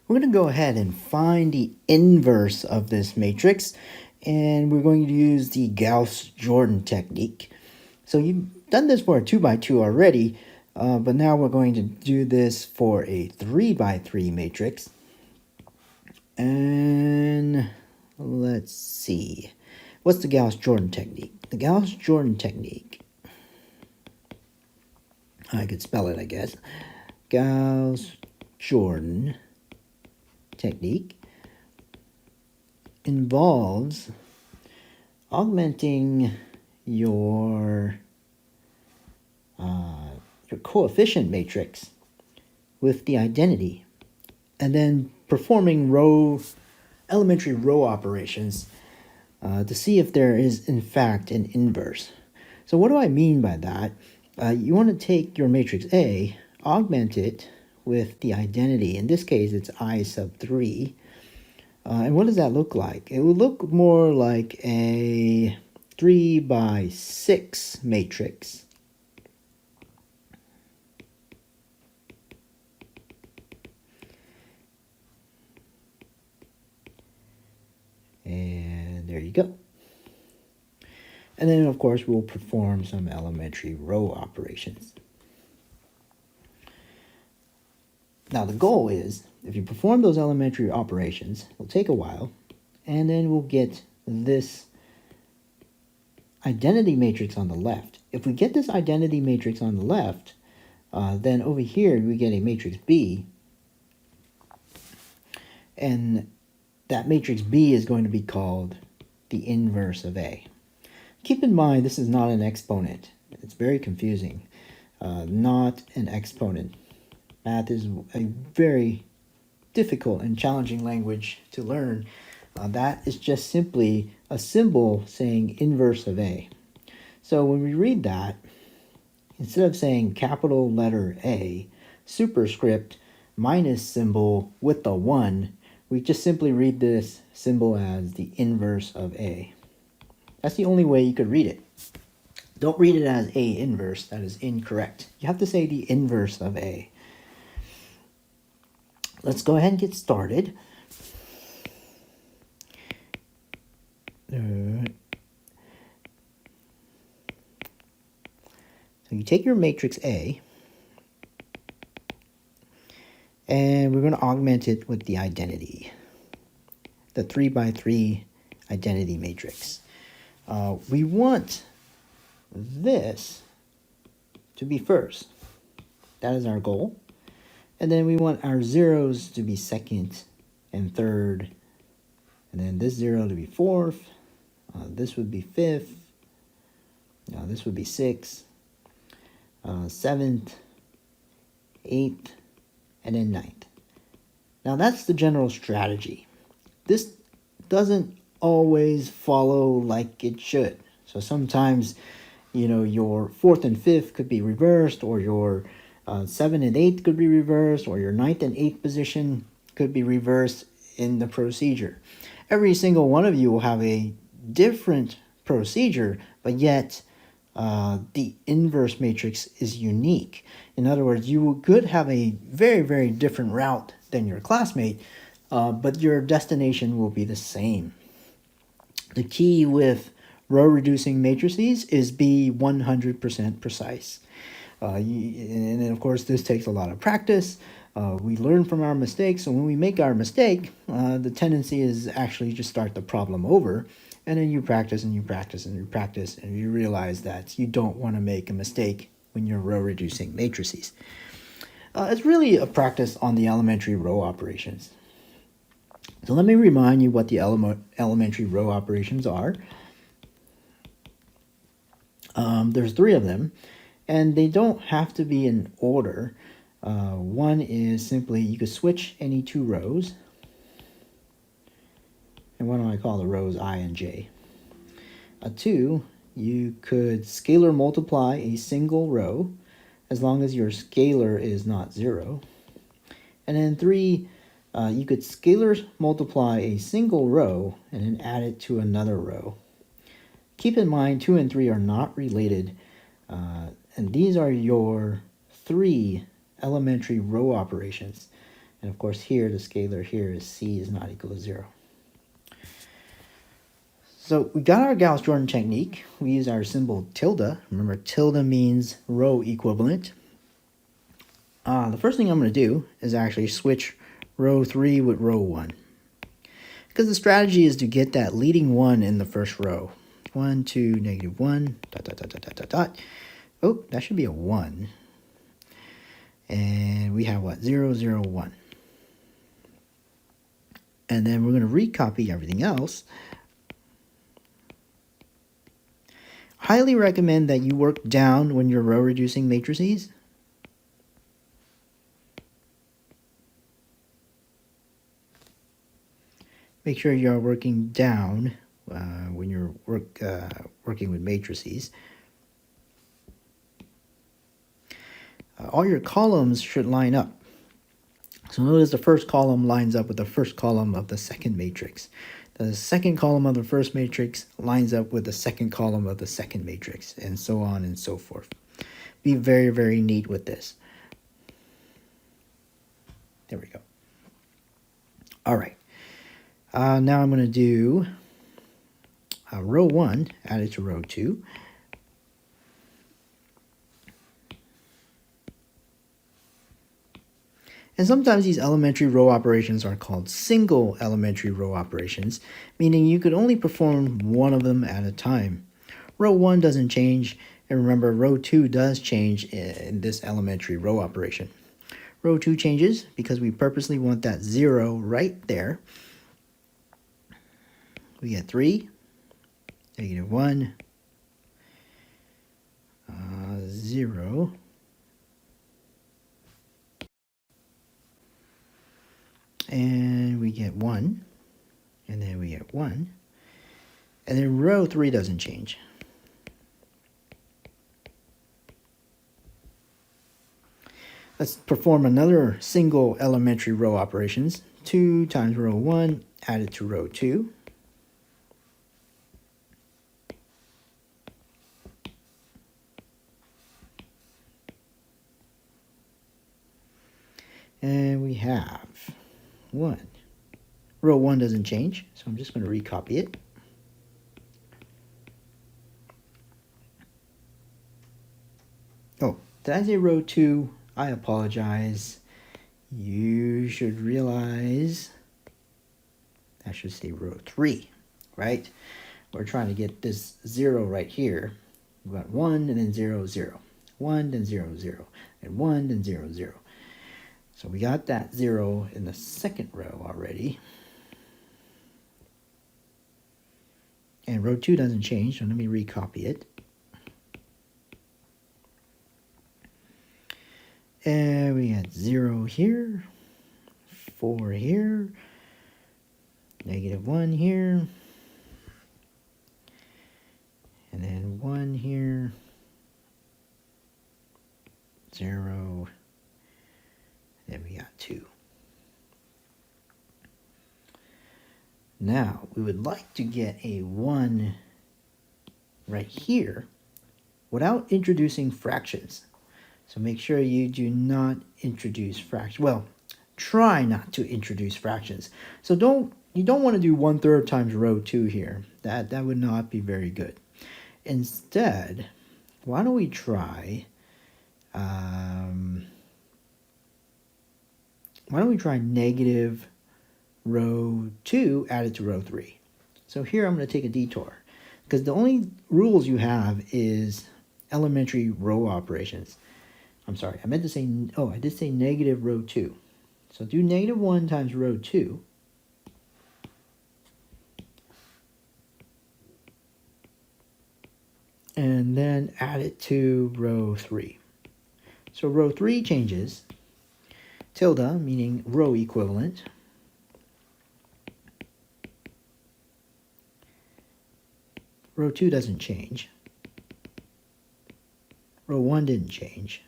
We're going to go ahead and find the inverse of this matrix, and we're going to use the Gauss-Jordan technique. So you've done this for a 2x2 already, but now we're going to do this for a 3x3 matrix. And let's see. What's the Gauss-Jordan technique? The Gauss-Jordan technique, I could spell it, I guess. Gauss-Jordan technique involves augmenting your coefficient matrix with the identity, and then performing elementary row operations to see if there is in fact an inverse. So what do I mean by that? You want to take your matrix A, augment it with the identity. In this case, it's I sub 3. And what does that look like? It would look more like a 3x6 matrix. And there you go. And then, of course, we'll perform some elementary row operations. Now, the goal is, if you perform those elementary operations, it'll take a while, and then we'll get this identity matrix on the left. If we get this identity matrix on the left, then over here we get a matrix B, and that matrix B is going to be called the inverse of A. Keep in mind, this is not an exponent. It's very confusing. Not an exponent. Math is a very difficult and challenging language to learn. That is just simply a symbol saying inverse of A. So when we read that, instead of saying capital letter A, superscript minus symbol with the 1, we just simply read this symbol as the inverse of A. That's the only way you could read it. Don't read it as A inverse. That is incorrect. You have to say the inverse of A. Let's go ahead and get started. So you take your matrix A, and we're going to augment it with the identity, the 3x3 identity matrix. We want this to be first. That is our goal. And then we want our zeros to be second and third. And then this 0 to be fourth. This would be fifth. This would be sixth, seventh, eighth, and then ninth. Now that's the general strategy. This doesn't always follow like it should. So sometimes, your fourth and fifth could be reversed, or your 7 and 8 could be reversed, or your 9th and 8th position could be reversed in the procedure. Every single one of you will have a different procedure, but yet the inverse matrix is unique. In other words, you could have a very, very different route than your classmate, but your destination will be the same. The key with row reducing matrices is be 100% precise. And then, of course, this takes a lot of practice. We learn from our mistakes, so when we make our mistake, the tendency is actually just start the problem over, and then you practice and you practice and you practice, and you realize that you don't want to make a mistake when you're row reducing matrices. It's really a practice on the elementary row operations. So let me remind you what the elementary row operations are. There's 3 of them, and they don't have to be in order. One is simply you could switch any 2 rows. And what do I call the rows I and J? 2, you could scalar multiply a single row as long as your scalar is not 0. And then 3, you could scalar multiply a single row and then add it to another row. Keep in mind 2 and 3 are not related, and these are your 3 elementary row operations. And of course here, the scalar here is c is not equal to 0. So we got our Gauss-Jordan technique. We use our symbol tilde. Remember, tilde means row equivalent. The first thing I'm going to do is actually switch row 3 with row 1. Because the strategy is to get that leading 1 in the first row. 1, 2, negative 1, dot, dot, dot, dot, dot, dot, dot. Oh, that should be a 1. And we have what? 0, 0, 1. And then we're going to recopy everything else. Highly recommend that you work down when you're row reducing matrices. Make sure you're working down when you're working with matrices. All your columns should line up. So notice the first column lines up with the first column of the second matrix. The second column of the first matrix lines up with the second column of the second matrix, and so on and so forth. Be very, very neat with this. There we go. All right. Now I'm going to do row 1 added to row 2. And sometimes these elementary row operations are called single elementary row operations, meaning you could only perform one of them at a time. Row 1 doesn't change, and remember, row 2 does change in this elementary row operation. Row 2 changes because we purposely want that 0 right there. We get 3, negative 1, 0, and we get 1, and then we get 1, and then row 3 doesn't change. Let's perform another single elementary row operations. 2 times row 1 added to row 2. And we have 1. Row 1 doesn't change, so I'm just going to recopy it. Oh, did I say row 2? I apologize. You should realize I should say row 3, right? We're trying to get this 0 right here. We've got 1 and then 0, 0. 1, then 0, 0. And 1, then 0, 0. So we got that 0 in the second row already. And row 2 doesn't change, so let me recopy it. And we got 0 here, 4 here, negative 1 here, and then 1 here, 0, then we got 2. Now, we would like to get a 1 right here without introducing fractions. So make sure you do not introduce fractions. Well, try not to introduce fractions. So you don't want to do 1/3 times row 2 here. That would not be very good. Instead, why don't we try negative row 2 added to row 3. So here I'm going to take a detour because the only rules you have is elementary row operations. I'm sorry, I meant to say, oh, I did say negative row 2. So do negative 1 times row 2. And then add it to row 3. So row 3 changes. Tilde, meaning row equivalent. Row 2 doesn't change. Row 1 didn't change.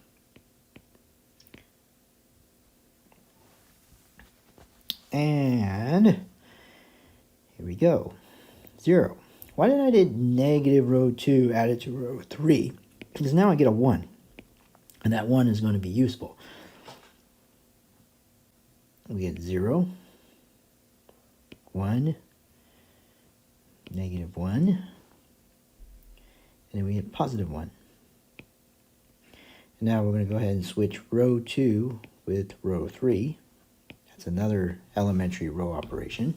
And here we go. 0. Why did I do negative row 2 added to row 3? Because now I get a 1. And that 1 is going to be useful. we get 0, 1, -1, and then we get +1. And now we're going to go ahead and switch row 2 with row 3. That's another elementary row operation.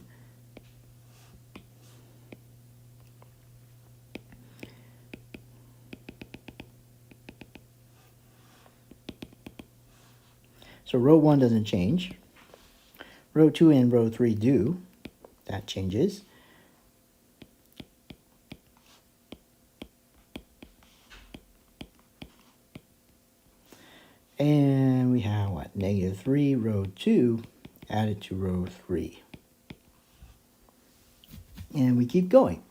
So row 1 doesn't change. Row 2 and row 3 do. That changes. And we have what? -3, row 2, added to row 3. And we keep going.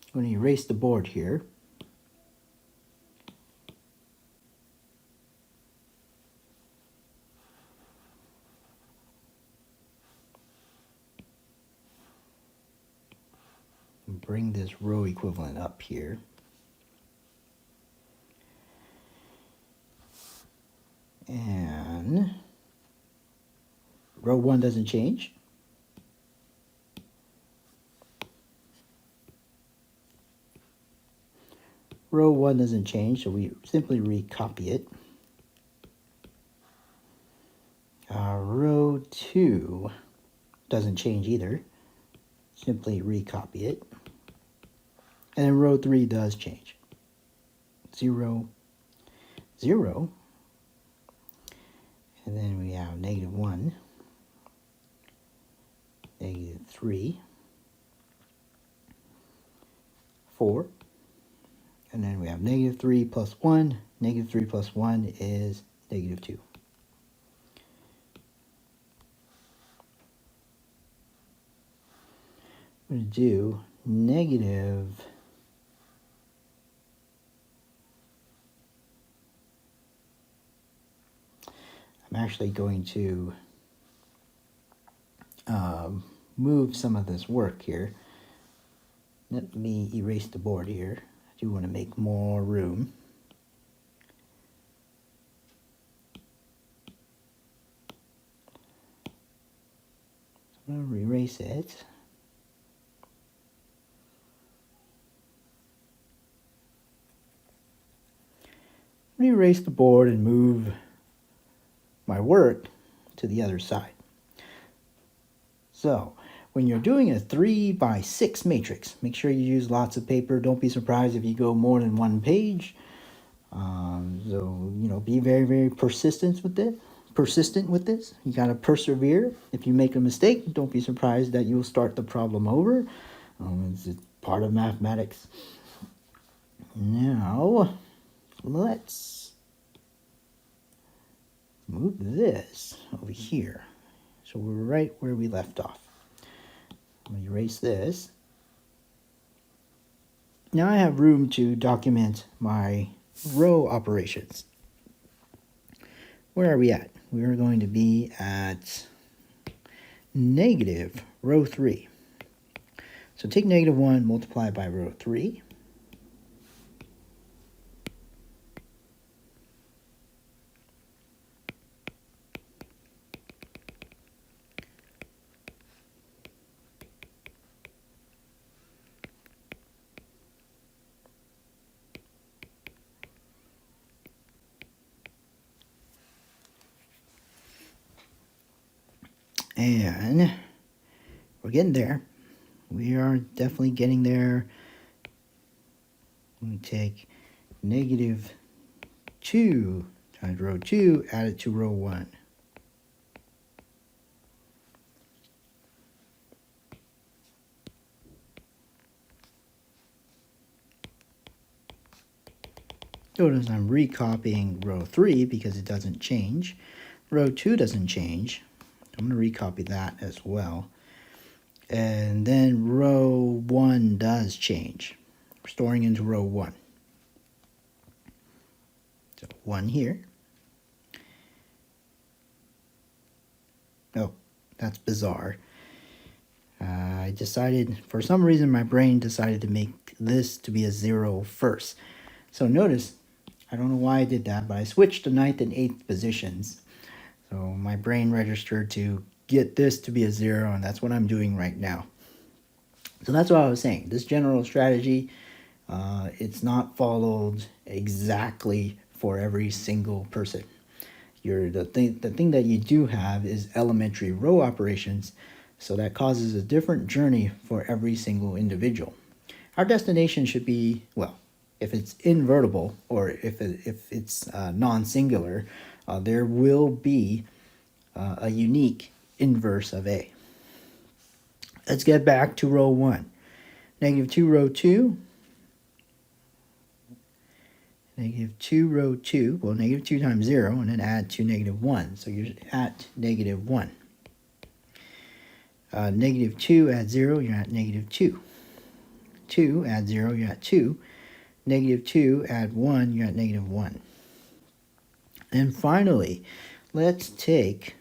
I'm going to erase the board here. Bring this row equivalent up here. And row 1 doesn't change. Row 1 doesn't change, so we simply recopy it. Row 2 doesn't change either. Simply recopy it. And then row 3 does change. 0, 0. And then we have -1, -3, 4. And then we have -3 plus 1. -3 plus 1 is -2. I'm going to do negative I'm actually going to move some of this work here. Let me erase the board here. I do want to make more room. So I'm going to erase it. I'm going to erase the board and move my work to the other side. So when you're doing a 3 by 6 matrix, make sure you use lots of paper. Don't be surprised if you go more than one page. So, be very, very persistent with this. You got to persevere. If you make a mistake, don't be surprised that you'll start the problem over. It's part of mathematics. Now, let's move this over here. So we're right where we left off. I'm going to erase this. Now I have room to document my row operations. Where are we at? We are going to be at negative row 3. So take -1, multiply by row 3. And we're getting there. We are definitely getting there. We take -2 times row 2, add it to row 1. Notice I'm recopying row 3 because it doesn't change. Row 2 doesn't change. I'm going to recopy that as well. And then row 1 does change. We're storing into row 1. So 1 here. Oh, that's bizarre. I decided, for some reason, my brain decided to make this to be a 0 first. So notice, I don't know why I did that, but I switched the 9th and 8th positions. So my brain registered to get this to be a 0, and that's what I'm doing right now. So that's what I was saying. This general strategy, it's not followed exactly for every single person. The thing that you do have is elementary row operations, so that causes a different journey for every single individual. Our destination should be, well, if it's invertible or if it's non-singular, there will be a unique inverse of A. Let's get back to row 1. -2 row 2. -2 row 2. Well, -2 times 0, and then add to -1. So you're at -1. -2 add 0, you're at -2. 2 add 0, you're at 2. -2 add 1, you're at -1. And finally, let's take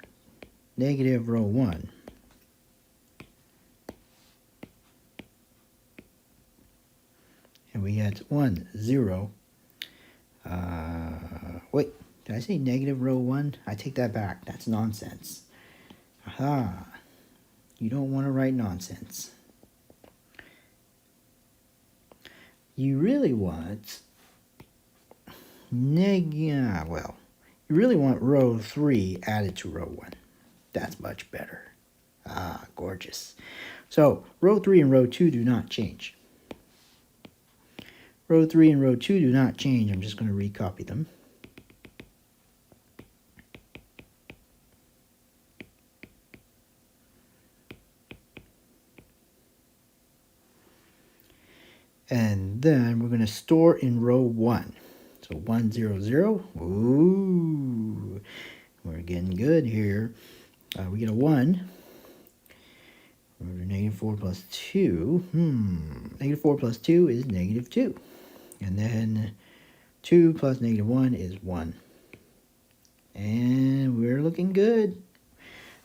negative row 1. And we get 1, 0. Wait, did I say negative row 1? I take that back. That's nonsense. Aha. You don't want to write nonsense. You really want you really want row 3 added to row 1. That's much better. Ah, gorgeous. So row 3 and row 2 do not change. Row 3 and row 2 do not change. I'm just going to recopy them. And then we're going to store in row 1. So 1, 0, 0. Ooh, we're getting good here. We get a 1. -4 plus 2. -4 plus 2 is -2. And then 2 plus -1 is 1. And we're looking good.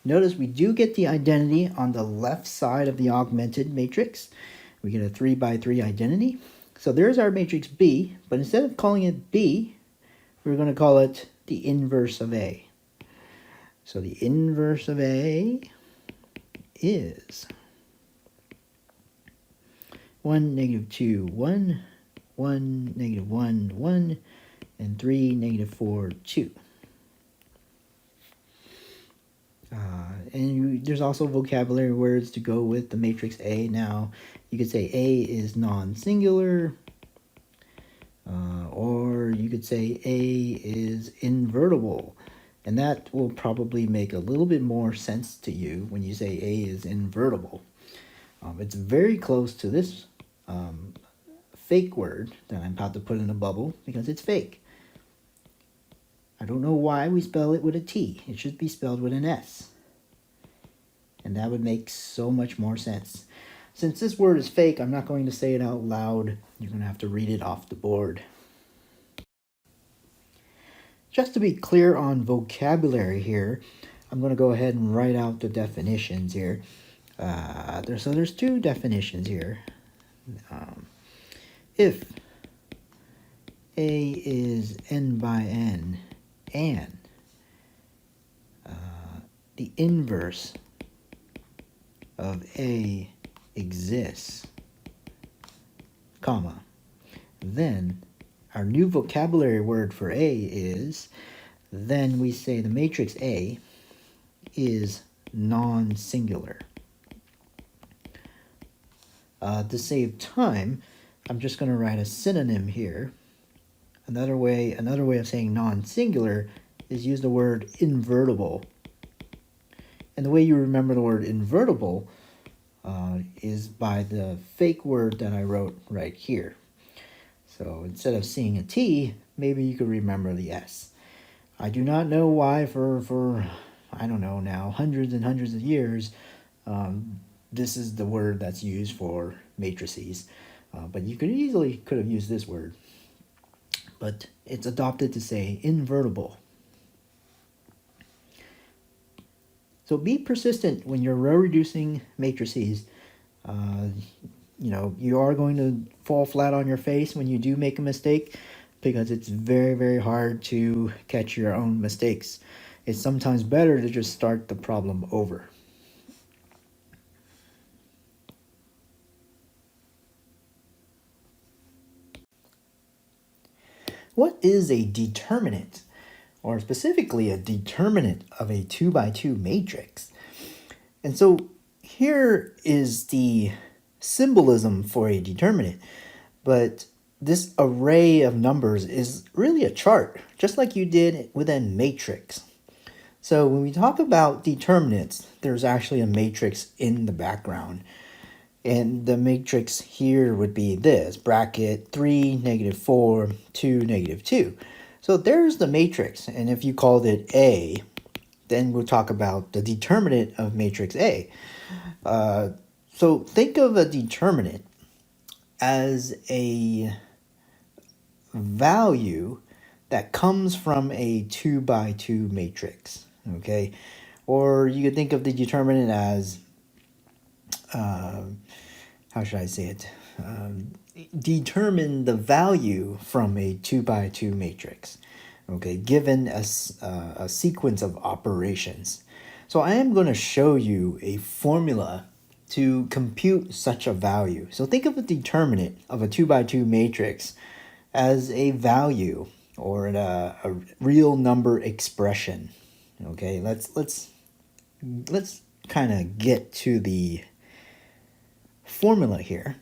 Notice we do get the identity on the left side of the augmented matrix. We get a 3 by 3 identity. So there's our matrix B, but instead of calling it B, we're going to call it the inverse of A. So the inverse of A is 1, -2, 1, 1, -1, 1, and 3, -4, 2. And there's also vocabulary words to go with the matrix A. Now, you could say A is non-singular, or you could say A is invertible. And that will probably make a little bit more sense to you when you say A is invertible. It's very close to this fake word that I'm about to put in a bubble because it's fake. I don't know why we spell it with a T. It should be spelled with an S. And that would make so much more sense. Since this word is fake, I'm not going to say it out loud. You're going to have to read it off the board. Just to be clear on vocabulary here, I'm going to go ahead and write out the definitions here. So there's 2 definitions here. If A is n by n and the inverse of A exists, comma, then our new vocabulary word for A is, then we say the matrix A is non-singular. To save time, I'm just going to write a synonym here. Another way of saying non-singular is use the word invertible. And the way you remember the word invertible is by the fake word that I wrote right here. So instead of seeing a T, maybe you could remember the S. I do not know why for I don't know now, hundreds and hundreds of years, this is the word that's used for matrices. But you could have used this word. But it's adopted to say invertible. So be persistent when you're row reducing matrices. You are going to fall flat on your face when you do make a mistake. because it's very, very hard to catch your own mistakes. It's sometimes better to just start the problem over. What is a determinant, or specifically a determinant of a 2 by 2 matrix? And so here is the symbolism for a determinant, but this array of numbers is really a chart, just like you did with a matrix. So when we talk about determinants, there's actually a matrix in the background. And the matrix here would be this, bracket 3, -4, 2, -2. So there's the matrix, and if you called it A, then we'll talk about the determinant of matrix A. So think of a determinant as a value that comes from a 2 by 2 matrix, okay? Or you could think of the determinant as, how should I say it? Determine the value from a 2 by 2 matrix, okay, given a sequence of operations. So I am going to show you a formula to compute such a value. So think of a determinant of a 2 by 2 matrix as a value or a real number expression. Okay, let's kind of get to the formula here.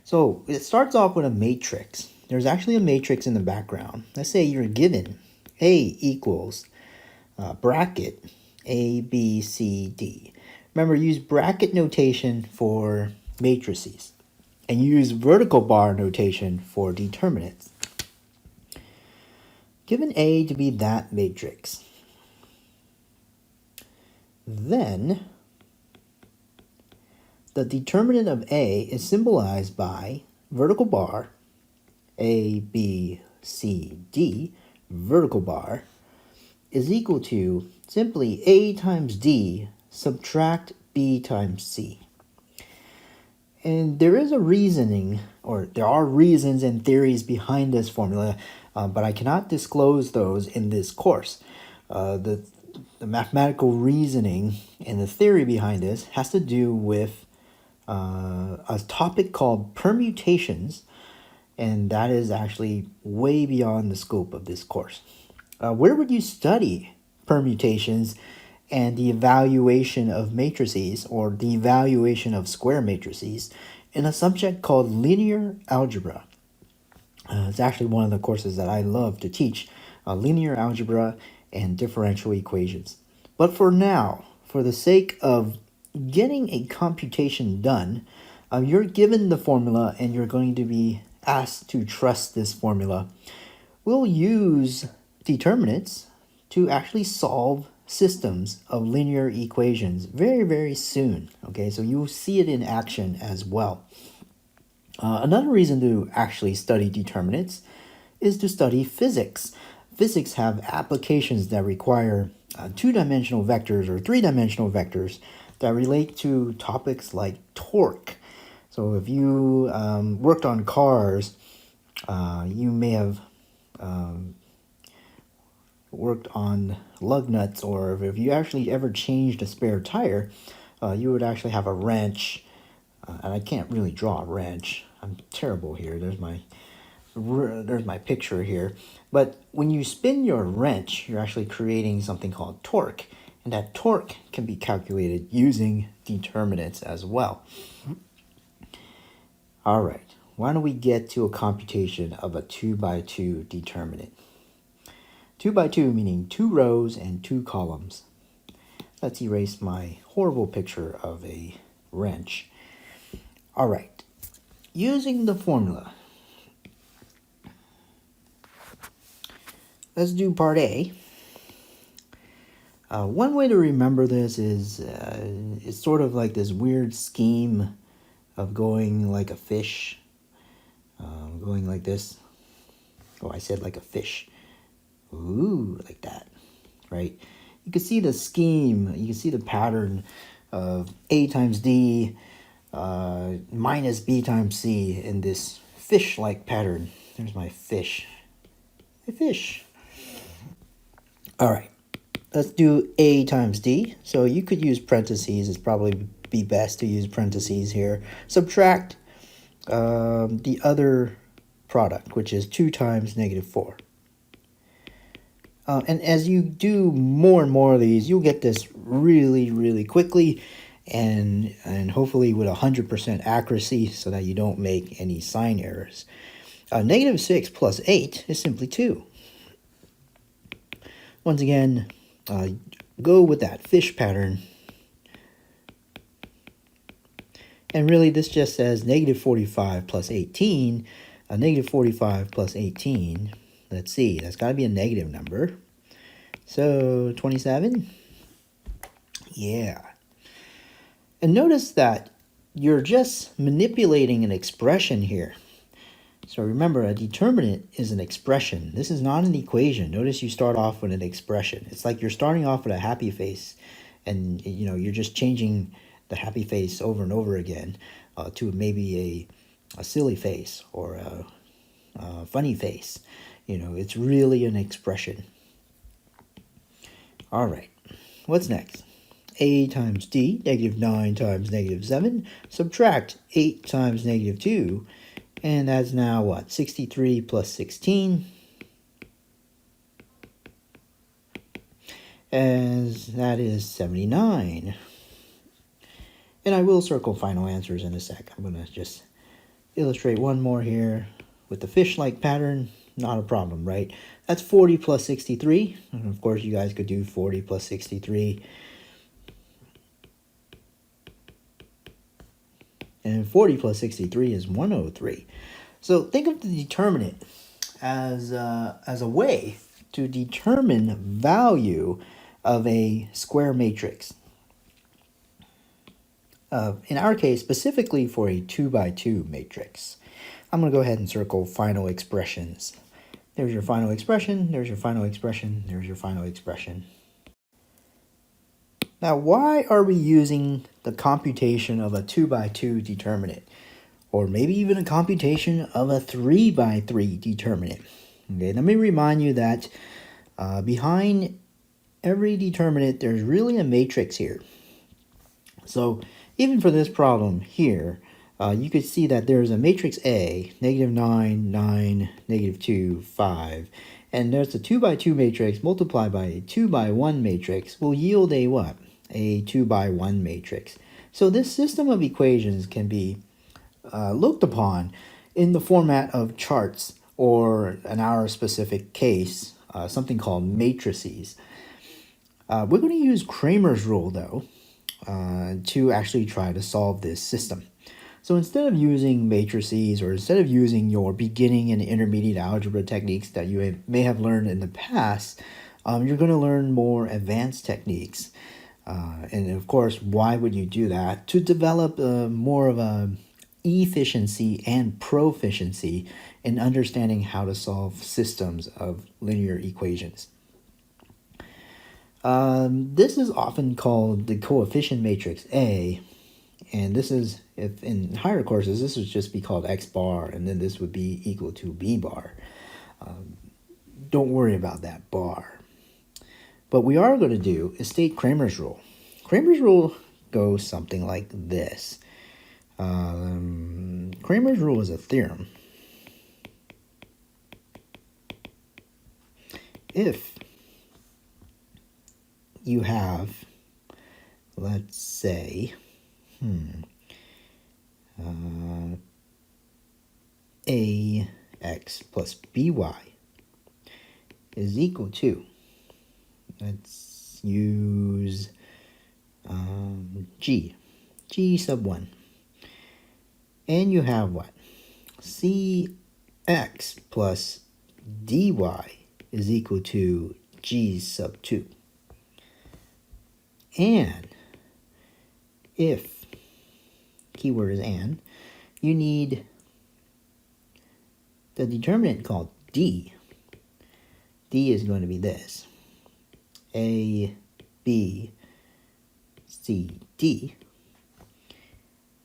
So it starts off with a matrix. There's actually a matrix in the background. Let's say you're given A equals bracket A, B, C, D. Remember, use bracket notation for matrices and use vertical bar notation for determinants. Given A to be that matrix, then the determinant of A is symbolized by vertical bar, A, B, C, D, vertical bar, is equal to simply A times D subtract B times C. And there is a reasoning, or there are reasons and theories behind this formula, but I cannot disclose those in this course. The mathematical reasoning and the theory behind this has to do with a topic called permutations, and that is actually way beyond the scope of this course. Where would you study permutations and the evaluation of matrices, or the evaluation of square matrices, in a subject called linear algebra? It's actually one of the courses that I love to teach, linear algebra and differential equations. But for now, for the sake of getting a computation done, you're given the formula and you're going to be asked to trust this formula. We'll use determinants to actually solve systems of linear equations very, very soon. Okay, so you'll see it in action as well. Another reason to actually study determinants is to study physics. Physics have applications that require two-dimensional vectors or three-dimensional vectors that relate to topics like torque. So if you worked on cars, you may have worked on lug nuts, or if you actually ever changed a spare tire, you would actually have a wrench. And I can't really draw a wrench. I'm terrible here. There's my picture here. But when you spin your wrench, you're actually creating something called torque. And that torque can be calculated using determinants as well. All right, why don't we get to a computation of a 2 by 2 determinant? 2 by 2 meaning 2 rows and 2 columns. Let's erase my horrible picture of a wrench. All right, using the formula, let's do part A. One way to remember this is it's sort of like this weird scheme of going like a fish, going like this. Oh, I said like a fish. Ooh, like that, right? You can see the scheme, you can see the pattern of A times D minus B times C in this fish-like pattern. There's my fish. a fish. All right, let's do A times D. So you could use parentheses. It's probably be best to use parentheses here. Subtract the other product, which is 2 times negative 4. And as you do more and more of these, you'll get this really, really quickly and hopefully with 100% accuracy so that you don't make any sign errors. Negative 6 plus 8 is simply 2. Once again, go with that fish pattern. And really, this just says negative 45 plus 18. Negative 45 plus 18. Let's see, that's got to be a negative number. So 27. Yeah. And notice that you're just manipulating an expression here. So remember, a determinant is an expression. This is not an equation. Notice you start off with an expression. It's like you're starting off with a happy face, and you're just changing the happy face over and over again to maybe a silly face or a funny face. It's really an expression. All right, what's next? A times D, negative 9 times negative 7. Subtract 8 times negative 2. And that's now what? 63 plus 16. As that is 79. And I will circle final answers in a sec. I'm going to just illustrate one more here with the fish-like pattern. Not a problem, right? That's 40 plus 63. And of course, you guys could do 40 plus 63. And 40 plus 63 is 103. So think of the determinant as a way to determine value of a square matrix. In our case, specifically for a 2 by 2 matrix. I'm going to go ahead and circle final expressions. There's your final expression, there's your final expression, there's your final expression. Now, why are we using the computation of a 2 by 2 determinant? Or maybe even a computation of a 3 by 3 determinant? Okay, let me remind you that behind every determinant, there's really a matrix here. So even for this problem here, you could see that there's a matrix A, negative 9, 9, negative 2, 5. And there's a 2 by 2 matrix multiplied by a 2 by 1 matrix will yield a what? A 2 by 1 matrix. So this system of equations can be looked upon in the format of charts, or in our specific case, something called matrices. We're going to use Cramer's rule, though, to actually try to solve this system. So instead of using matrices, or instead of using your beginning and intermediate algebra techniques that you may have learned in the past, you're going to learn more advanced techniques. And of course, why would you do that? To develop more of a efficiency and proficiency in understanding how to solve systems of linear equations. This is often called the coefficient matrix A, and this is, if in higher courses, this would just be called X bar, and then this would be equal to B bar. Don't worry about that bar. What we are going to do is state Cramer's rule. Cramer's rule goes something like this. Cramer's rule is a theorem. If you have, let's say, ax plus by is equal to, let's use g sub 1. And you have what? Cx plus dy is equal to g sub 2. And if, keyword is and, you need the determinant called d. D is going to be this. A, B, C, D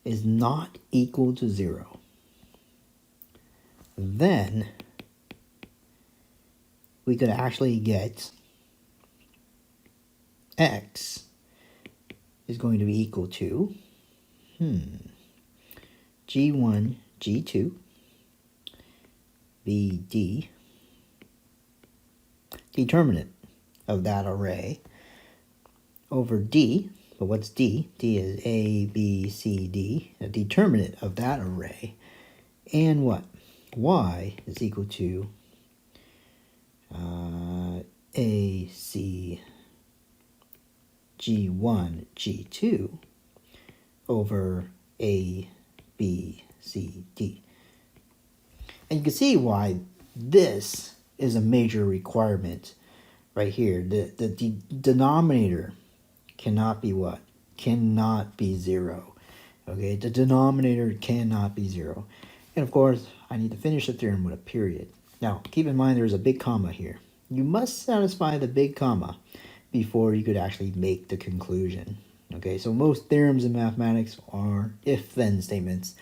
is not equal to 0. Then we could actually get x is going to be equal to G1, G2, BD, determinant of that array, over D. But what's D? D is A, B, C, D, a determinant of that array. And what? Y is equal to A, C, G1, G2 over A, B, C, D. And you can see why this is a major requirement right here. The denominator cannot be what? Cannot be 0. Okay, the denominator cannot be 0. And of course, I need to finish the theorem with a period. Now, keep in mind there's a big comma here. You must satisfy the big comma before you could actually make the conclusion. Okay, so most theorems in mathematics are if-then statements.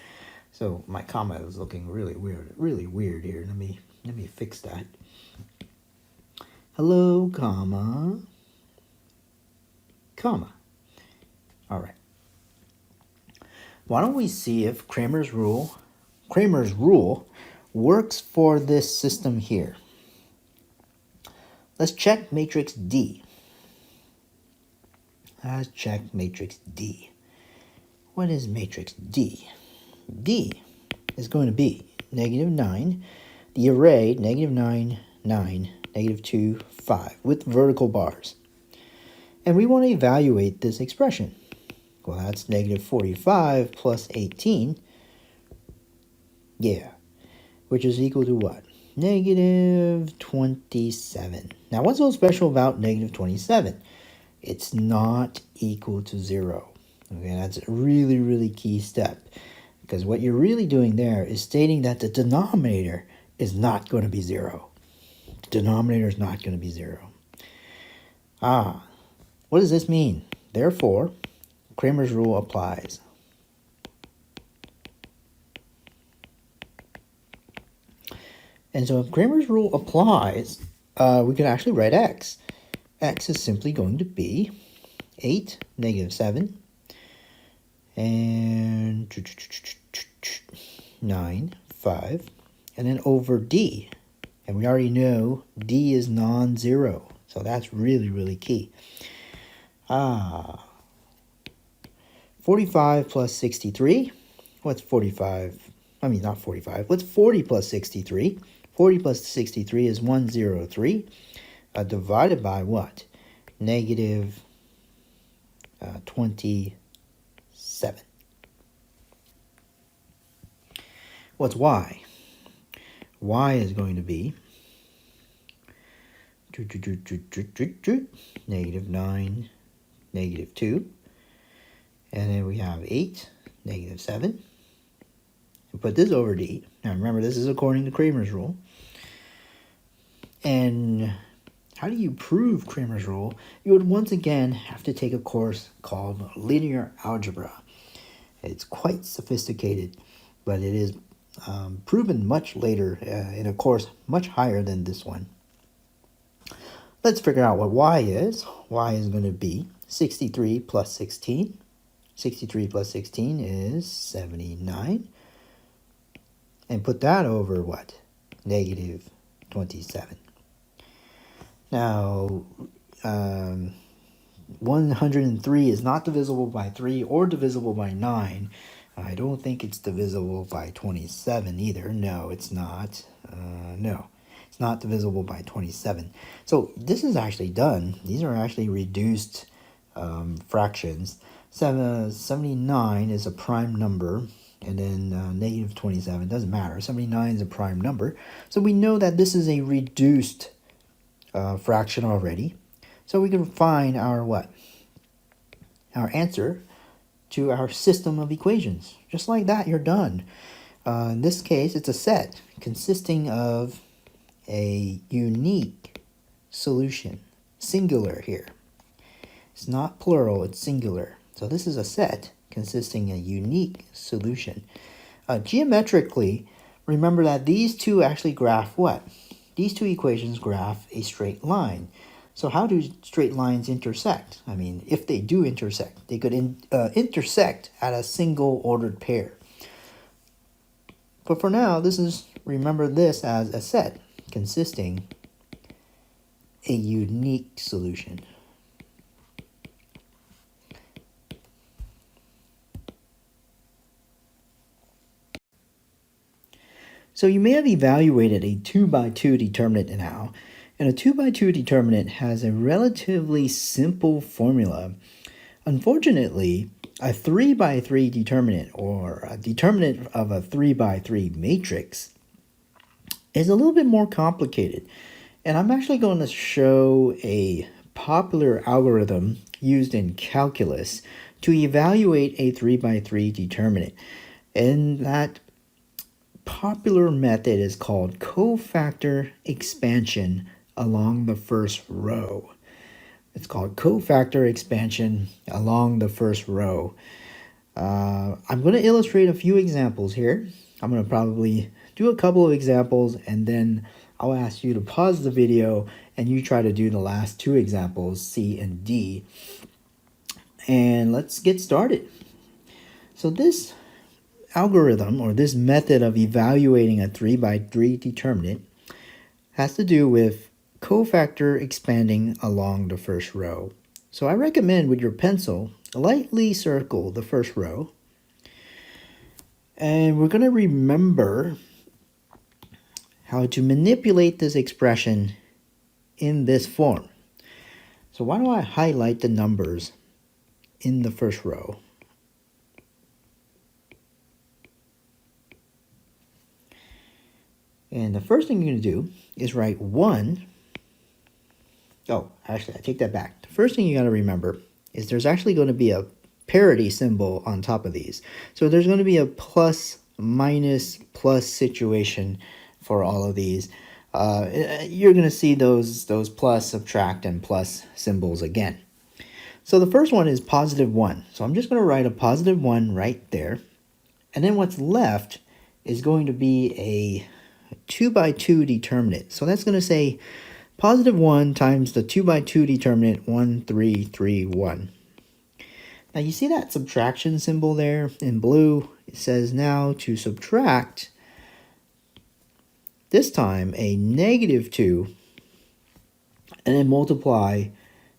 So my comma is looking really weird here. Let me fix that. Hello, comma. All right. Why don't we see if Cramer's rule works for this system here. Let's check matrix D. Let's check matrix D. What is matrix D? D is going to be -9, the array -9, 9, -2, 5 with vertical bars. And we want to evaluate this expression. Well, that's -45 plus 18. Yeah, which is equal to what? -27. Now, what's so special about -27? It's not equal to 0. Okay, that's a really key step. Because what you're really doing there is stating that the denominator is not going to be 0. The denominator is not going to be 0. What does this mean? Therefore, Cramer's rule applies. And so if Cramer's rule applies, we can actually write x. X is simply going to be 8, -7, and 9, 5, and then over D. And we already know D is non-zero, so that's really key. 45 plus 63. What's 45? I mean, not 45. What's 40 plus 63? 40 plus 63 is 103. Divided by what? -27. What's y? Y is going to be -9, -2. And then we have 8, -7. And put this over D. Now remember, this is according to Cramer's rule. And how do you prove Cramer's rule? You would once again have to take a course called linear algebra. It's quite sophisticated, but it is proven much later in a course much higher than this one. Let's figure out what y is. Y is going to be 63 plus 16. 63 plus 16 is 79. And put that over what? -27. Now, 103 is not divisible by 3 or divisible by 9. I don't think it's divisible by 27 either. No, it's not. No, it's not divisible by 27. So this is actually done. These are actually reduced fractions. 79 is a prime number, and then -27 doesn't matter. 79 is a prime number. So we know that this is a reduced fraction already. So we can find our what? Our answer to our system of equations. Just like that, you're done. In this case, it's a set consisting of a unique solution. Singular here. It's not plural, it's singular. So this is a set consisting of a unique solution. Geometrically, remember that these two actually graph what? these two equations graph a straight line. So how do straight lines intersect? I mean, if they do intersect, they could intersect at a single ordered pair. But for now, remember this as a set consisting a unique solution. So you may have evaluated a 2x2 determinant now, and a 2x2 determinant has a relatively simple formula. Unfortunately, a 3x3 determinant, or a determinant of a 3x3 matrix, is a little bit more complicated. And I'm actually going to show a popular algorithm used in calculus to evaluate a 3x3 determinant. And that popular method is called cofactor expansion along the first row. It's called cofactor expansion along the first row. I'm going to illustrate a few examples here. I'm going to probably do a couple of examples, and then I'll ask you to pause the video and you try to do the last two examples, C and D. And let's get started. So this algorithm, or this method of evaluating a 3x3 determinant, has to do with cofactor expanding along the first row. So I recommend with your pencil, lightly circle the first row. And we're going to remember how to manipulate this expression in this form. So why do I highlight the numbers in the first row? And the first thing you're going to do is write 1. Oh, actually, I take that back. The first thing you got to remember is there's actually going to be a parity symbol on top of these. So there's going to be a plus, minus, plus situation for all of these. You're going to see those plus, subtract, and plus symbols again. So the first one is positive 1. So I'm just going to write a positive 1 right there. And then what's left is going to be a 2x2 determinant. So that's going to say positive 1 times the 2x2 determinant, 1, 3, 3, 1. Now you see that subtraction symbol there in blue? It says now to subtract, this time a negative 2, and then multiply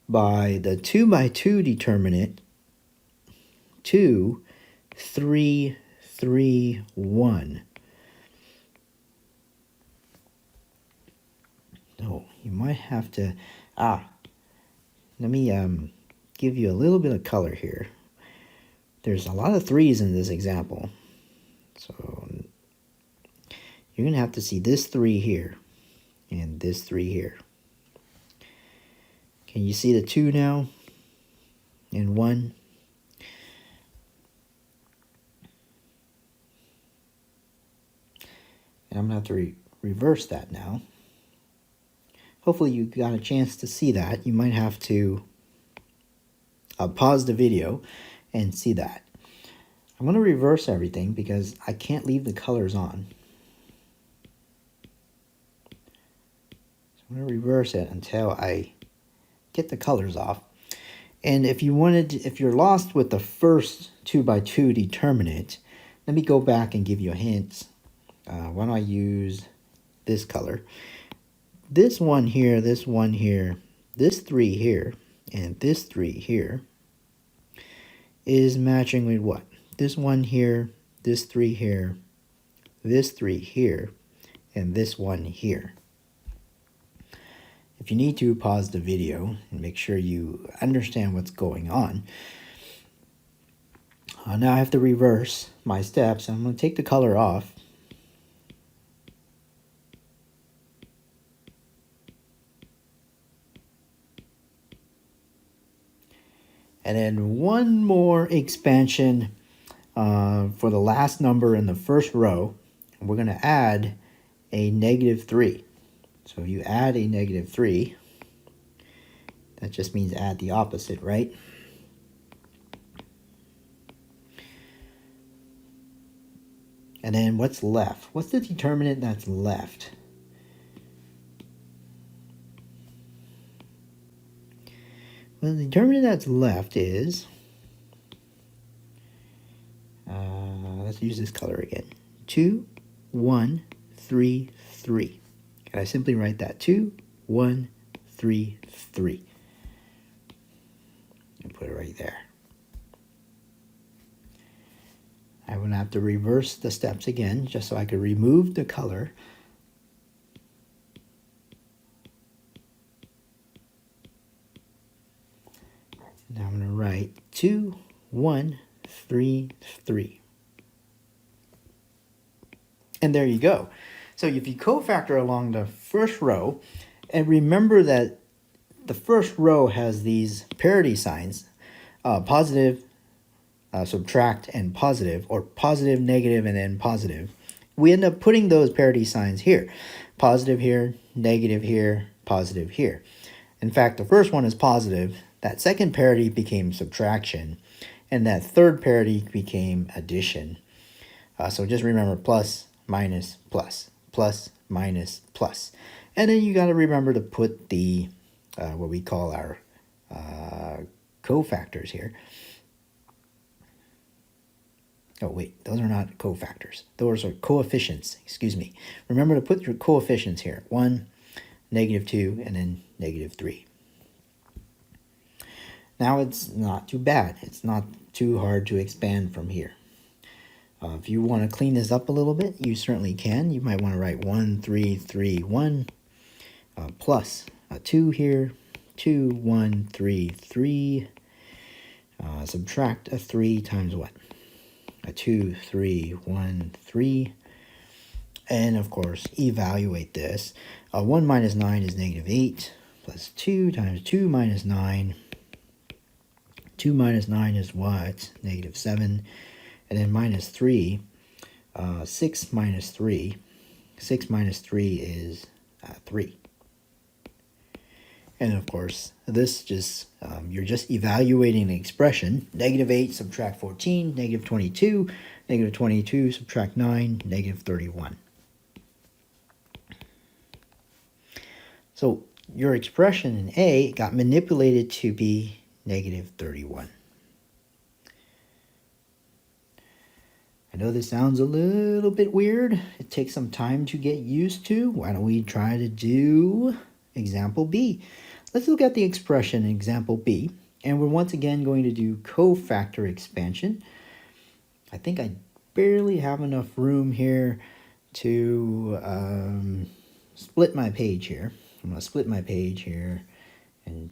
by the 2x2 determinant, 2, 3, 3, 1. Oh, you might have to, let me give you a little bit of color here. There's a lot of 3's in this example. So you're going to have to see this 3 here and this 3 here. Can you see the 2 now and 1? And I'm going to have to reverse that now. Hopefully you got a chance to see that. You might have to pause the video and see that. I'm going to reverse everything because I can't leave the colors on. So I'm going to reverse it until I get the colors off. And if you're lost with the first 2x2 determinant, let me go back and give you a hint. Why don't I use this color? This one here, this 1 here, this 3 here, and this 3 here is matching with what? This 1 here, this 3 here, this 3 here, and this 1 here. If you need to, pause the video and make sure you understand what's going on. Now I have to reverse my steps. I'm going to take the color off. And then one more expansion for the last number in the first row. We're going to add a negative 3. So you add a negative 3. That just means add the opposite, right? And then what's left? What's the determinant that's left? Well, the determinant that's left is, let's use this color again, 2, 1, 3, 3. And I simply write that 2, 1, 3, 3. And put it right there. I'm going to have to reverse the steps again just so I could remove the color. Now I'm going to write 2, 1, 3, 3. And there you go. So if you cofactor along the first row, and remember that the first row has these parity signs, positive, subtract, and positive, or positive, negative, and then positive. We end up putting those parity signs here. Positive here, negative here, positive here. In fact, the first one is positive. That second parity became subtraction. And that third parity became addition. So just remember plus, minus, plus, plus, minus, plus. And then you got to remember to put the, what we call our cofactors here. Oh, wait, those are not cofactors. Those are coefficients, excuse me. Remember to put your coefficients here. 1, -2, and then -3. Now it's not too bad. It's not too hard to expand from here. If you want to clean this up a little bit, you certainly can. You might want to write 1, 3, 3, 1, plus a 2 here, 2, 1, 3, 3. Subtract a 3 times what? A 2, 3, 1, 3. And of course, evaluate this. 1 minus 9 is -8, plus 2 times 2 minus 9. 2 minus 9 is what? -7. And then minus 3, 6 minus 3. 6 minus 3 is 3. And of course, this just, you're just evaluating the expression. -8 subtract 14, -22, -22 subtract 9, -31. So your expression in A got manipulated to be -31. I know this sounds a little bit weird. It takes some time to get used to. Why don't we try to do example B? Let's look at the expression in example B. And we're once again going to do cofactor expansion. I think I barely have enough room here to split my page here. I'm going to split my page here and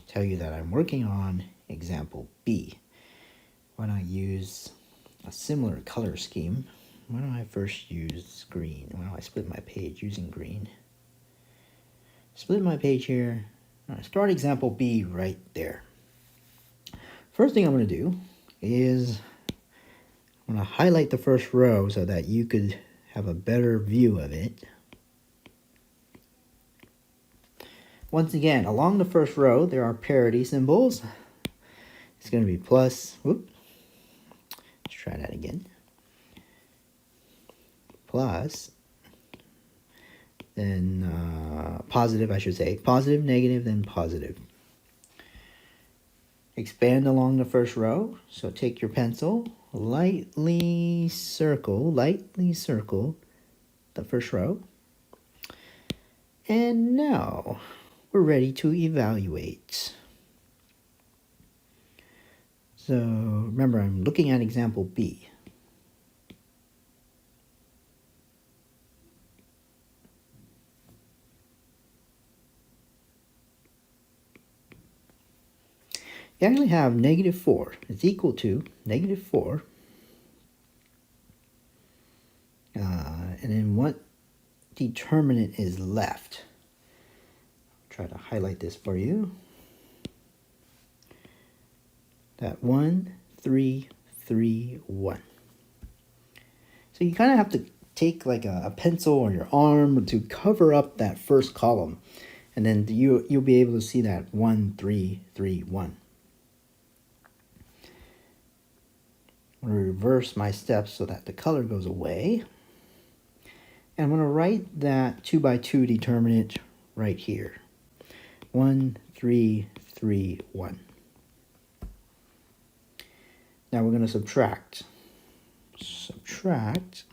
tell you that I'm working on example B. Why don't I use a similar color scheme? Why don't I first use green? Why don't I split my page using green? Split my page here. Start example B right there. First thing I'm going to do is I'm going to highlight the first row so that you could have a better view of it. Once again, along the first row, there are parity symbols. It's going to be plus, whoop. Let's try that again. Plus, then positive, I should say. Positive, negative, then positive. Expand along the first row. So take your pencil, lightly circle the first row. And now we're ready to evaluate. So remember, I'm looking at example B. You actually have -4. It's equal to -4. And then what determinant is left? I'll try to highlight this for you. That 1, 3, 3, 1. So you kind of have to take like a pencil or your arm to cover up that first column. And then you'll be able to see that 1, 3, 3, 1. I'm going to reverse my steps so that the color goes away. And I'm going to write that 2 by 2 determinant right here. 1, 3, 3, 1. Now we're going to subtract. Subtract.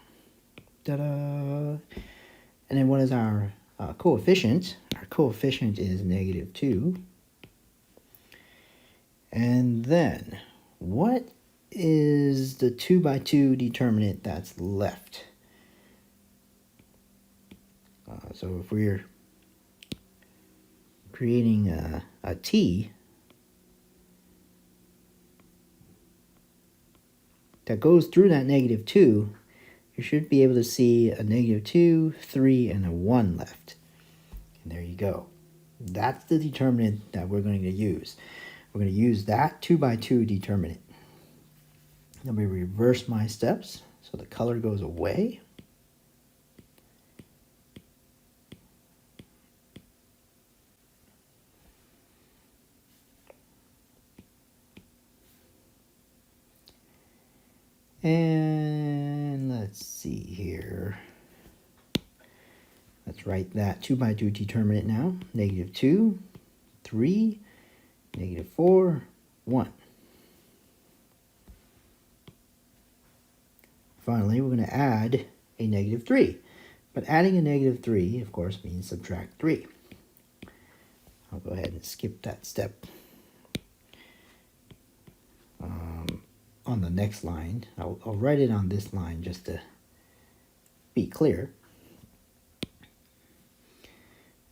Ta-da! And then what is our coefficient? Our coefficient is -2. And then, what is the 2 by 2 determinant that's left? So if we're creating a t that goes through that -2, you should be able to see a -2, 3, and a 1 left. And there you go. That's the determinant that we're going to use. We're going to use that 2 by 2 determinant. Let me reverse my steps so the color goes away. And let's see here. Let's write that 2 by 2 determinant now. -2, 3, -4, 1. Finally, we're going to add a -3. But adding a -3, of course, means subtract 3. I'll go ahead and skip that step. On the next line, I'll write it on this line just to be clear.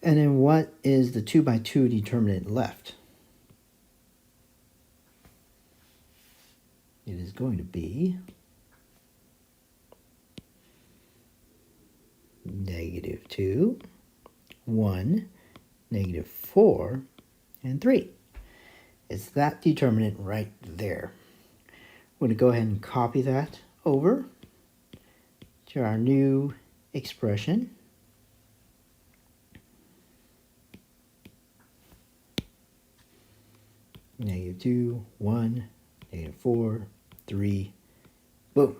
And then what is the 2 by 2 determinant left? It is going to be -2, 1, -4, and 3. It's that determinant right there. We're going to go ahead and copy that over to our new expression. -2, 1, -4, 3, boom.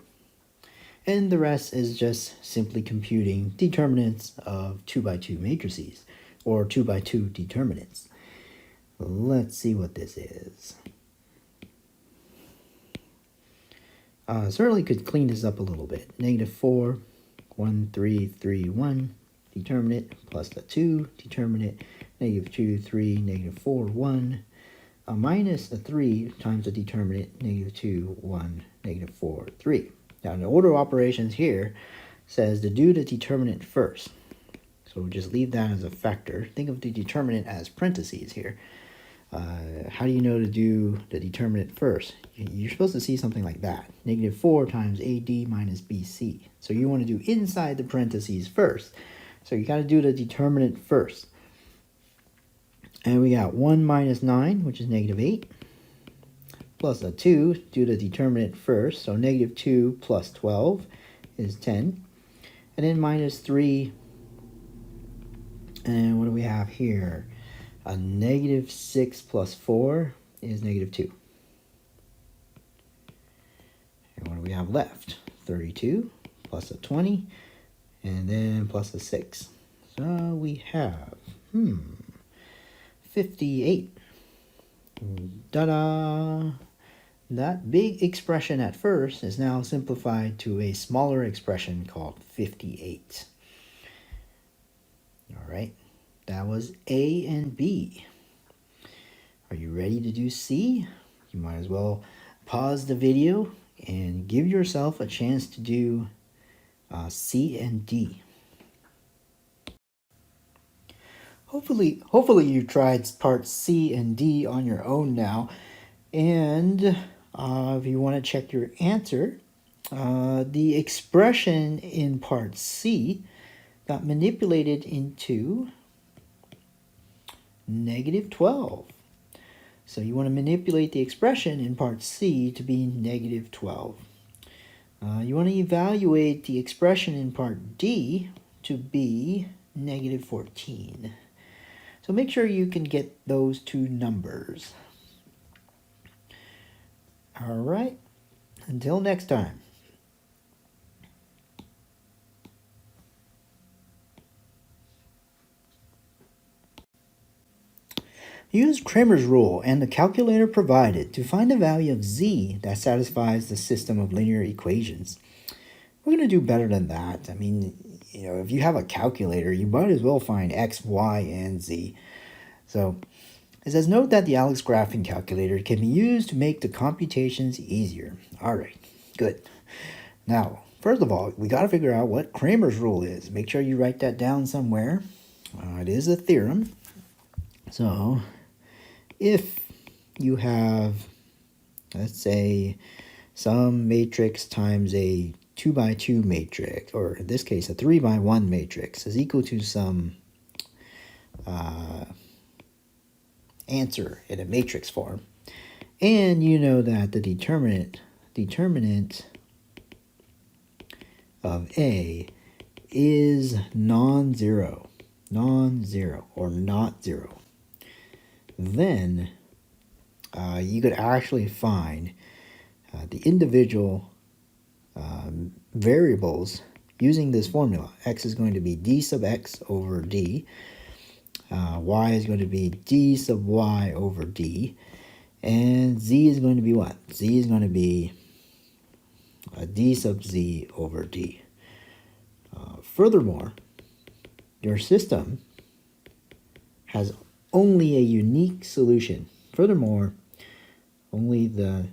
And the rest is just simply computing determinants of 2 by 2 matrices, or 2 by 2 determinants. Let's see what this is. Certainly could clean this up a little bit. -4, 1, 3, 3, 1 determinant, plus the 2 determinant, -2, 3, -4, 1, minus the 3 times the determinant, -2, 1, -4, 3. Now, the order of operations here says to do the determinant first. So we'll just leave that as a factor. Think of the determinant as parentheses here. How do you know to do the determinant first? You're supposed to see something like that. -4 times AD minus BC. So you want to do inside the parentheses first. So you got to do the determinant first. And we got 1 minus 9, which is -8. Plus a 2, do the determinant first. So -2 plus 12 is 10. And then minus 3. And what do we have here? A -6 plus 4 is -2. And what do we have left? 32 plus a 20, and then plus a 6. So we have, 58. Ta-da! That big expression at first is now simplified to a smaller expression called 58. All right. That was A and B. Are you ready to do C? You might as well pause the video and give yourself a chance to do C and D. Hopefully you tried parts C and D on your own now. And if you want to check your answer, the expression in part C got manipulated into -12. So you want to manipulate the expression in part C to be -12. You want to evaluate the expression in part D to be -14. So make sure you can get those two numbers. All right, until next time. Use Cramer's rule and the calculator provided to find the value of z that satisfies the system of linear equations. We're going to do better than that. I mean, if you have a calculator, you might as well find x, y, and z. So it says, note that the Alex graphing calculator can be used to make the computations easier. All right, good. Now, first of all, we got to figure out what Cramer's rule is. Make sure you write that down somewhere. It is a theorem. So if you have, let's say, some matrix times a 2 by 2 matrix, or in this case a 3 by 1 matrix, is equal to some answer in a matrix form, and you know that the determinant of A is non-zero or not zero, then you could actually find the individual variables using this formula. X is going to be d sub x over d. Y is going to be d sub y over d. And z is going to be what? Z is going to be d sub z over d. Furthermore, your system has only a unique solution. Furthermore, only the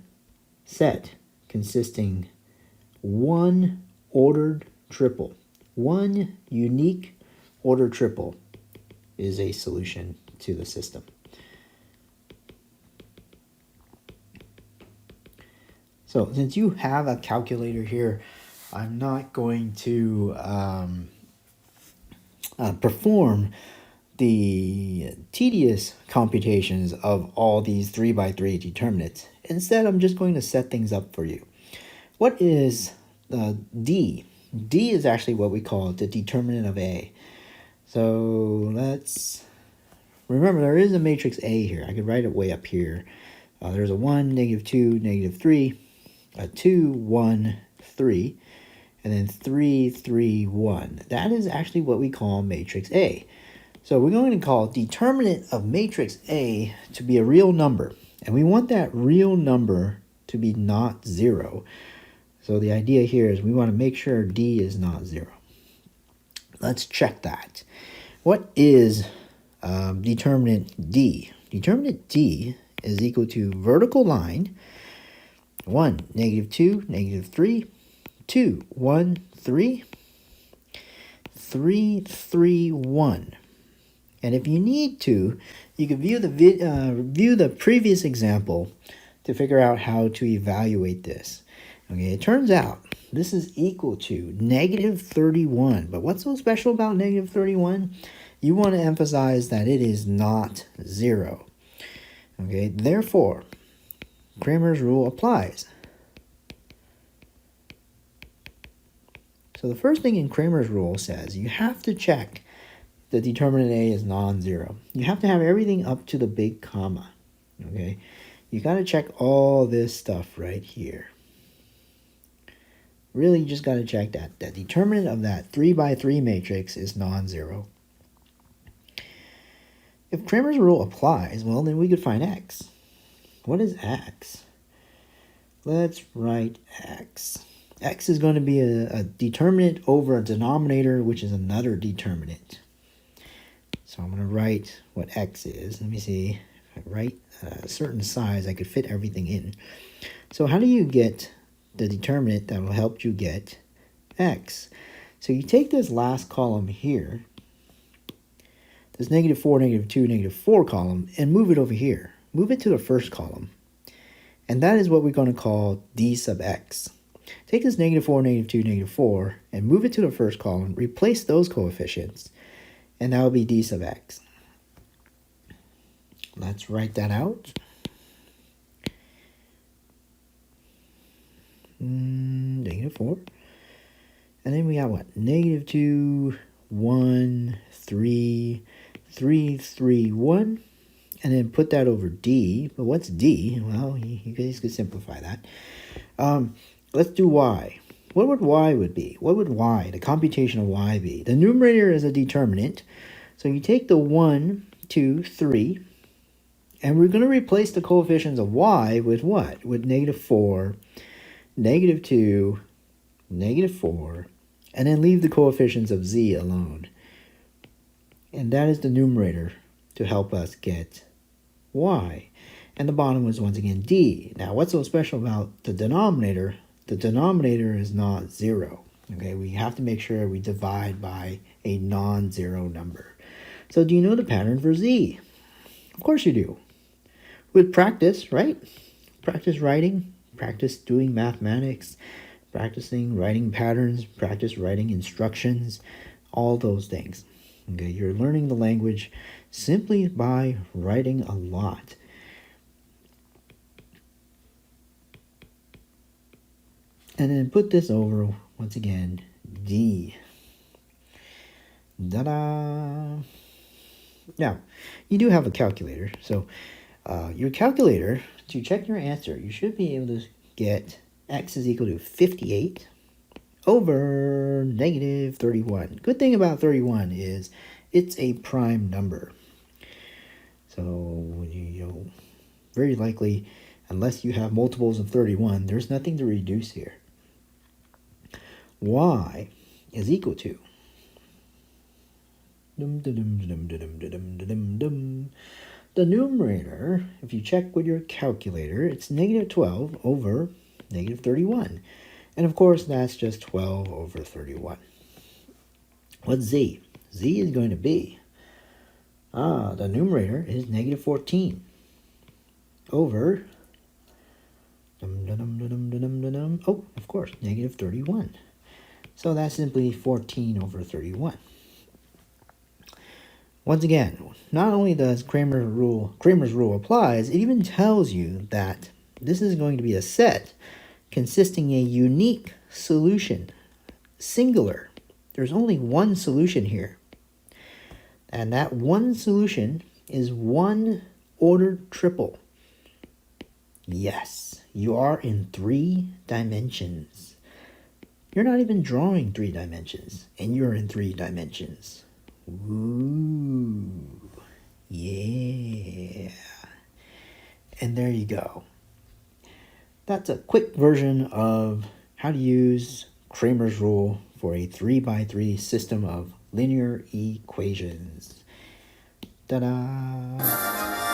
set consisting one ordered triple, one unique ordered triple is a solution to the system. So since you have a calculator here, I'm not going to perform the tedious computations of all these 3 by 3 determinants. Instead, I'm just going to set things up for you. What is D? D is actually what we call the determinant of A. So let's remember there is a matrix A here. I could write it way up here. There's a 1, -2, -3, a 2, 1, 3, and then 3, 3, 1. That is actually what we call matrix A. So we're going to call determinant of matrix A to be a real number. And we want that real number to be not 0. So the idea here is we want to make sure D is not 0. Let's check that. What is determinant D? Determinant D is equal to vertical line 1, -2, -3, 2, 1, 3, 3, 3, 1. And if you need to, you can view the previous example to figure out how to evaluate this. Okay, it turns out this is equal to -31. But what's so special about -31? You want to emphasize that it is not 0. Okay, therefore, Cramer's rule applies. So the first thing in Cramer's rule says you have to check the determinant A is non-zero. You have to have everything up to the big comma. Okay, you got to check all this stuff right here. Really, you just got to check that the determinant of that 3 by 3 matrix is non-zero. If Cramer's rule applies, well, then we could find x. What is x? Let's write x. X is going to be a determinant over a denominator, which is another determinant. So I'm going to write what x is. Let me see. If I write a certain size, I could fit everything in. So how do you get the determinant that will help you get x? So you take this last column here, this -4, -2, -4 column, and move it over here. Move it to the first column. And that is what we're going to call d sub x. Take this -4, -2, -4, and move it to the first column. Replace those coefficients, and that will be d sub x. Let's write that out. -4. And then we got what? -2, 1, 3, 3, 3, 1. And then put that over d. But what's d? Well, you guys could simplify that. Let's do y. What would y would be? What would y, the computation of y, be? The numerator is a determinant. So you take the 1, 2, 3, And we're going to replace the coefficients of y with what? With -4, -2, -4, and then leave the coefficients of z alone. And that is the numerator to help us get y. And the bottom was once again d. Now, what's so special about the denominator? The denominator is not 0. Okay, we have to make sure we divide by a non-zero number. So do you know the pattern for z? Of course you do. With practice, right? Practice writing, practice doing mathematics, practicing writing patterns, practice writing instructions, all those things. Okay, you're learning the language simply by writing a lot. And then put this over, once again, D. Ta-da! Now, you do have a calculator, so your calculator, to check your answer, you should be able to get x is equal to 58 over -31. Good thing about 31 is it's a prime number. So, very likely, unless you have multiples of 31, there's nothing to reduce here. Y is equal to the numerator. If you check with your calculator, it's -12 over -31. And of course, that's just 12 over 31. What's z? Z is going to be, the numerator is -14 over, oh, of course, -31. So that's simply 14 over 31. Once again, not only does Kramer's rule applies, it even tells you that this is going to be a set consisting a unique solution, singular. There's only one solution here. And that one solution is one ordered triple. Yes, you are in 3 dimensions. You're not even drawing 3 dimensions, and you're in 3 dimensions. Ooh, yeah. And there you go. That's a quick version of how to use Kramer's rule for a 3x3 system of linear equations. Ta-da!